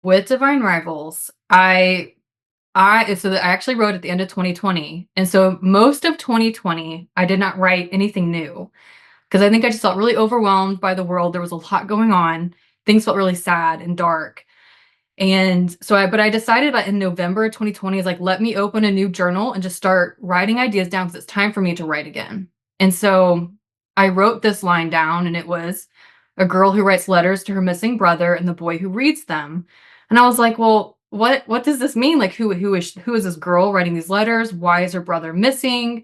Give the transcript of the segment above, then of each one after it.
With Divine Rivals, I actually wrote at the end of 2020, and so most of 2020, I did not write anything new because I think I just felt really overwhelmed by the world. There was a lot going on. Things felt really sad and dark. And so I decided that in November 2020 is like, let me open a new journal and just start writing ideas down because it's time for me to write again. And so I wrote this line down, and it was a girl who writes letters to her missing brother and the boy who reads them. And I was like, well, what does this mean? Like who is this girl writing these letters? Why is her brother missing?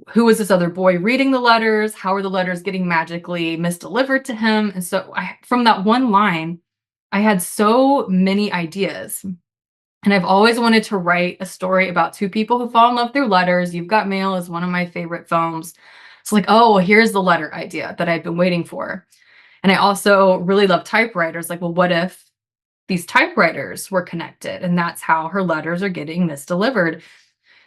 Who is this other boy reading the letters? How are the letters getting magically misdelivered to him? And so from that one line, I had so many ideas. And I've always wanted to write a story about two people who fall in love through letters. You've Got Mail is one of my favorite films. It's like, oh, well, here's the letter idea that I've been waiting for. And I also really love typewriters. Like, well, what if these typewriters were connected? And that's how her letters are getting misdelivered.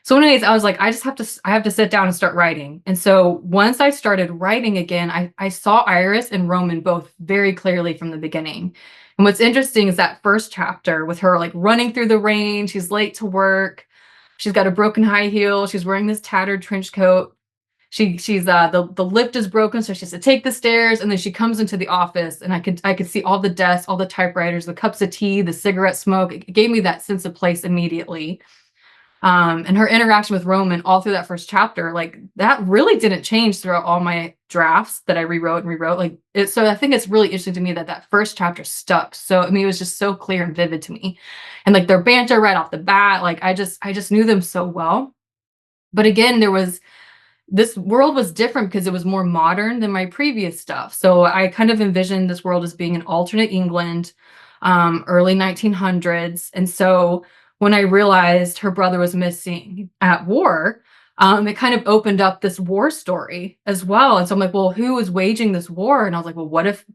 So anyways, I was like, I have to sit down and start writing. And so once I started writing again, I saw Iris and Roman both very clearly from the beginning. And what's interesting is that first chapter with her like running through the rain, she's late to work. She's got a broken high heel. She's wearing this tattered trench coat. The lift is broken, so she has to take the stairs, and then she comes into the office, and I could see all the desks, all the typewriters, the cups of tea, the cigarette smoke. It gave me that sense of place immediately. And her interaction with Roman all through that first chapter, like that really didn't change throughout all my drafts that I rewrote and rewrote. So I think it's really interesting to me that that first chapter stuck. So I mean, it was just so clear and vivid to me, and like their banter right off the bat, like I just knew them so well. But again, this world was different because it was more modern than my previous stuff. So I kind of envisioned this world as being an alternate England, early 1900s. And so when I realized her brother was missing at war, it kind of opened up this war story as well. And so I'm like, well, who is waging this war? And I was like, well, what if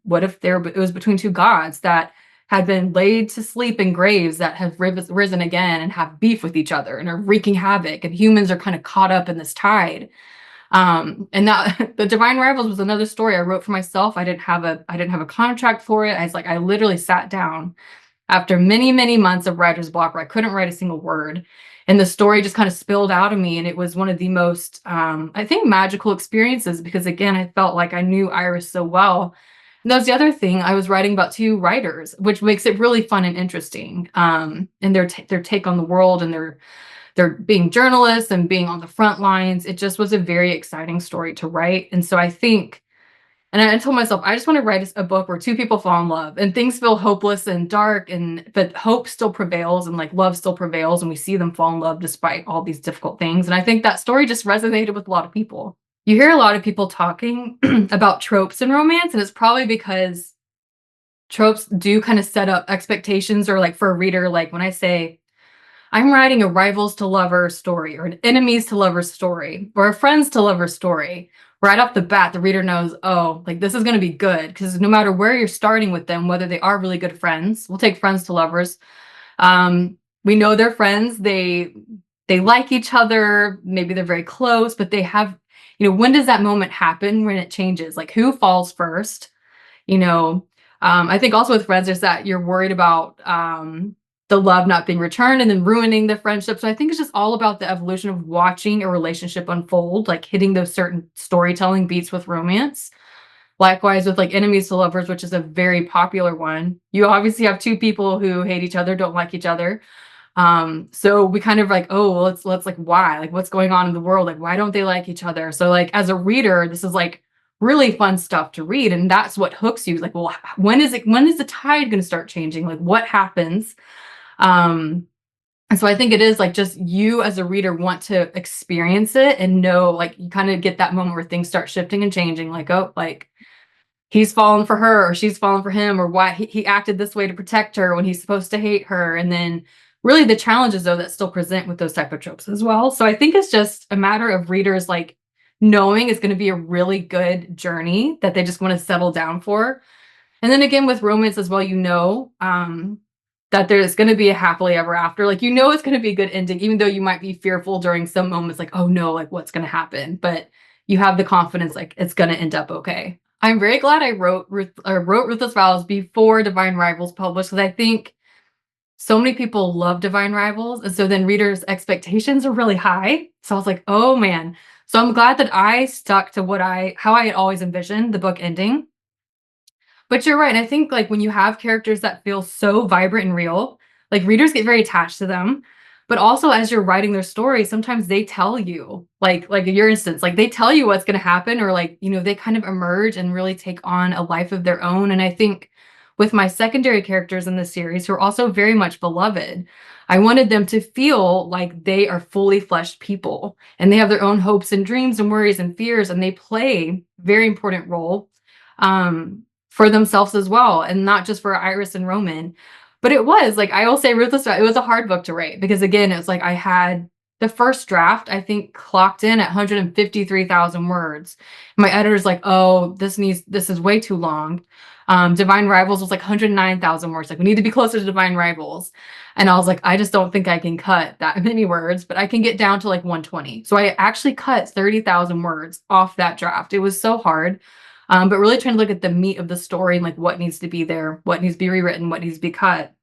it was between two gods that had been laid to sleep in graves that have risen again and have beef with each other and are wreaking havoc, and humans are kind of caught up in this tide. And that the Divine Rivals was another story I wrote for myself. I didn't have a contract for it. I literally sat down after many, many months of writer's block where I couldn't write a single word. And the story just kind of spilled out of me. And it was one of the most, I think, magical experiences because, again, I felt like I knew Iris so well. And that was the other thing. I was writing about two writers, which makes it really fun and interesting. And their take on the world, and they're being journalists and being on the front lines. It just was a very exciting story to write. And so I think, and I told myself, I just want to write a book where two people fall in love and things feel hopeless and dark, but hope still prevails and like love still prevails, and we see them fall in love despite all these difficult things. And I think that story just resonated with a lot of people. You hear a lot of people talking about tropes in romance, and it's probably because tropes do kind of set up expectations, or like for a reader, like when I say I'm writing a rivals to lovers story or an enemies to lovers story or a friends to lovers story, right off the bat, the reader knows, oh, like this is going to be good because no matter where you're starting with them, whether they are really good friends, we'll take friends to lovers. We know they're friends. They like each other. Maybe they're very close, but they have, when does that moment happen when it changes? Like who falls first? You know, I think also with friends, there's that you're worried about the love not being returned and then ruining the friendship. So I think it's just all about the evolution of watching a relationship unfold, like hitting those certain storytelling beats with romance. Likewise with like enemies to lovers, which is a very popular one. You obviously have two people who hate each other, don't like each other. So we kind of like, oh, well, let's like, why? Like what's going on in the world? Like, why don't they like each other? So like as a reader, this is like really fun stuff to read. And that's what hooks you. Like, well, when is the tide going to start changing? Like what happens? And so I think it is like just you as a reader want to experience it and know, like you kind of get that moment where things start shifting and changing, like, oh, like he's fallen for her or she's fallen for him, or why he acted this way to protect her when he's supposed to hate her. And then really the challenges though that still present with those type of tropes as well. So I think it's just a matter of readers like knowing it's going to be a really good journey that they just want to settle down for. And then again with romance as well, that there's going to be a happily ever after. Like, it's going to be a good ending, even though you might be fearful during some moments, like, oh no, like what's going to happen? But you have the confidence, like it's going to end up okay. I'm very glad I wrote Ruthless Vows before Divine Rivals published, because I think so many people love Divine Rivals, and so then readers' expectations are really high. So I was like, "Oh, man." So I'm glad that I stuck to what I how I had always envisioned the book ending. But you're right, I think, like, when you have characters that feel so vibrant and real, like, readers get very attached to them, but also as you're writing their story, sometimes they tell you, like in your instance, like, they tell you what's gonna happen or, like, they kind of emerge and really take on a life of their own, and I think with my secondary characters in this series who are also very much beloved, I wanted them to feel like they are fully fleshed people, and they have their own hopes and dreams and worries and fears, and they play very important role, um, for themselves as well, and not just for Iris and Roman. But it was, like, I will say Ruthless, it was a hard book to write because, again, it was like I had the first draft, I think, clocked in at 153,000 words. My editor's like, "Oh, this is way too long." Divine Rivals was like 109,000 words, like, "We need to be closer to Divine Rivals." And I was like, "I just don't think I can cut that many words, but I can get down to, like, 120." So I actually cut 30,000 words off that draft. It was so hard, but really trying to look at the meat of the story and, like, what needs to be there, what needs to be rewritten, what needs to be cut.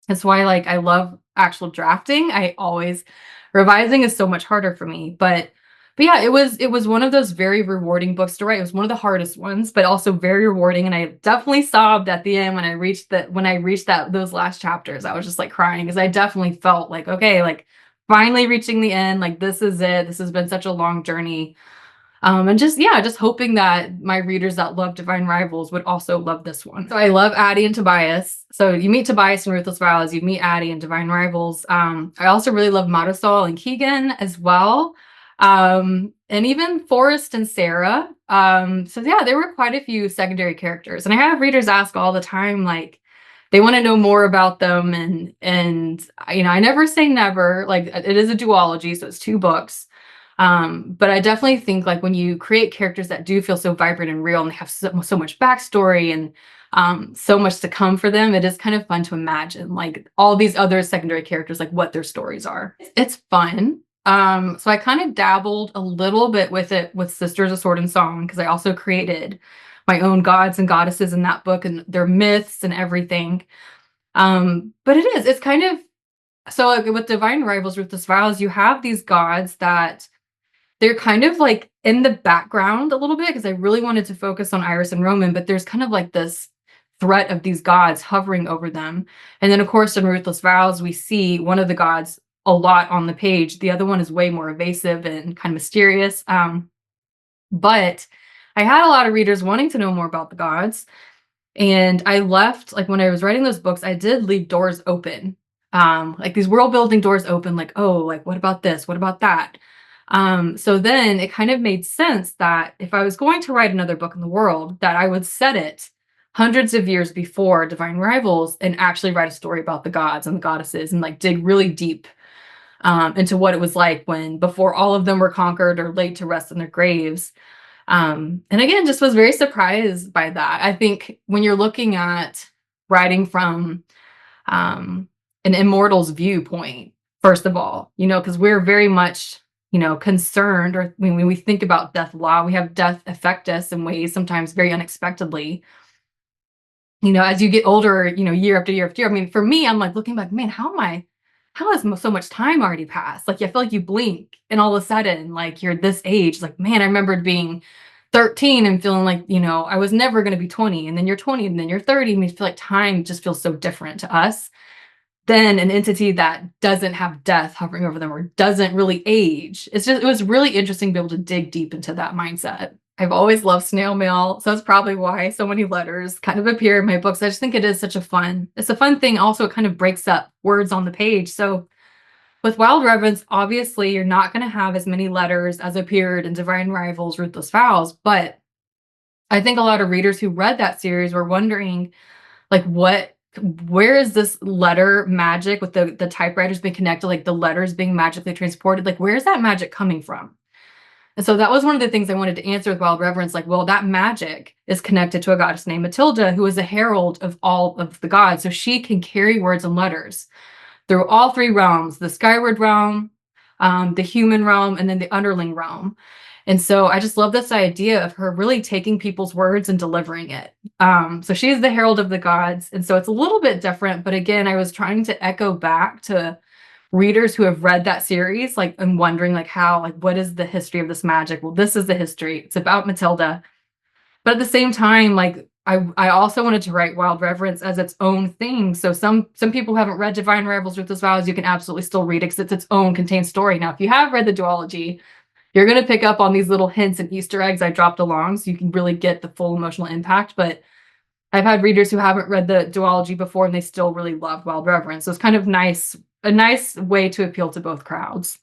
That's why, like, I love actual drafting. I always revising is so much harder for me, but yeah, it was one of those very rewarding books to write. It was one of the hardest ones, but also very rewarding, and I definitely sobbed at the end when I reached that those last chapters. I was just, like, crying because I definitely felt like, "Okay, like, finally reaching the end, like, this is it. This has been such a long journey." And just yeah, just hoping that my readers that love Divine Rivals would also love this one. So I love Addie and Tobias. So you meet Tobias in Ruthless Vows, you meet Addie in Divine Rivals. I also really love Marisol and Keegan as well. And even Forrest and Sarah. So yeah, there were quite a few secondary characters. And I have readers ask all the time, like, they want to know more about them. And I never say never. Like, it is a duology, so it's two books. But I definitely think, like, when you create characters that do feel so vibrant and real and they have so much backstory and so much to come for them, it is kind of fun to imagine, like, all these other secondary characters, like, what their stories are. It's fun. So I kind of dabbled a little bit with it with Sisters of Sword and Song because I also created my own gods and goddesses in that book and their myths and everything. But it's kind of so, like, with Divine Rivals, Ruthless Vows, you have these gods that they're kind of, like, in the background a little bit because I really wanted to focus on Iris and Roman, but there's kind of, like, this threat of these gods hovering over them. And then, of course, in Ruthless Vows, we see one of the gods a lot on the page. The other one is way more evasive and kind of mysterious. But I had a lot of readers wanting to know more about the gods, and I left like, when I was writing those books, I did leave doors open, like these world building doors open, like, "Oh, like, what about this? What about that?" So then it kind of made sense that if I was going to write another book in the world, that I would set it hundreds of years before Divine Rivals and actually write a story about the gods and the goddesses and, like, dig really deep, into what it was like when before all of them were conquered or laid to rest in their graves. And again, just was very surprised by that. I think when you're looking at writing from an immortal's viewpoint, first of all, because we're very much, concerned, or when we think about death law, we have death affect us in ways sometimes very unexpectedly. As you get older, year after year after year. I mean, for me, I'm like looking back, man, how has so much time already passed? Like, I feel like you blink and all of a sudden, like, you're this age. Like, man, I remembered being 13 and feeling like, I was never going to be 20, and then you're 20 and then you're 30. And you feel like time just feels so different to us than an entity that doesn't have death hovering over them or doesn't really age. It was really interesting to be able to dig deep into that mindset. I've always loved snail mail, so that's probably why so many letters kind of appear in my books. I just think it's a fun thing. Also, it kind of breaks up words on the page. So with Wild Reverence, obviously you're not going to have as many letters as appeared in Divine Rivals, Ruthless Vows, but I think a lot of readers who read that series were wondering, like, where is this letter magic with the typewriters being connected, like the letters being magically transported? Like, where's that magic coming from? And so that was one of the things I wanted to answer with Wild Reverence. Like, well, that magic is connected to a goddess named Matilda, who is a herald of all of the gods. So she can carry words and letters through all three realms: the skyward realm, the human realm, and then the underling realm. And so I just love this idea of her really taking people's words and delivering it. So she's the herald of the gods, and so it's a little bit different, but again, I was trying to echo back to readers who have read that series, like, and wondering, like, how, like, what is the history of this magic? Well, this is the history. It's about Matilda. But at the same time, like, I also wanted to write Wild Reverence as its own thing. So some people who haven't read Divine Rivals, Ruthless Vows, you can absolutely still read it because it's its own contained story. Now, if you have read the duology, you're gonna pick up on these little hints and Easter eggs I dropped along, so you can really get the full emotional impact. But I've had readers who haven't read the duology before and they still really love Wild Reverence. So it's kind of nice, a nice way to appeal to both crowds.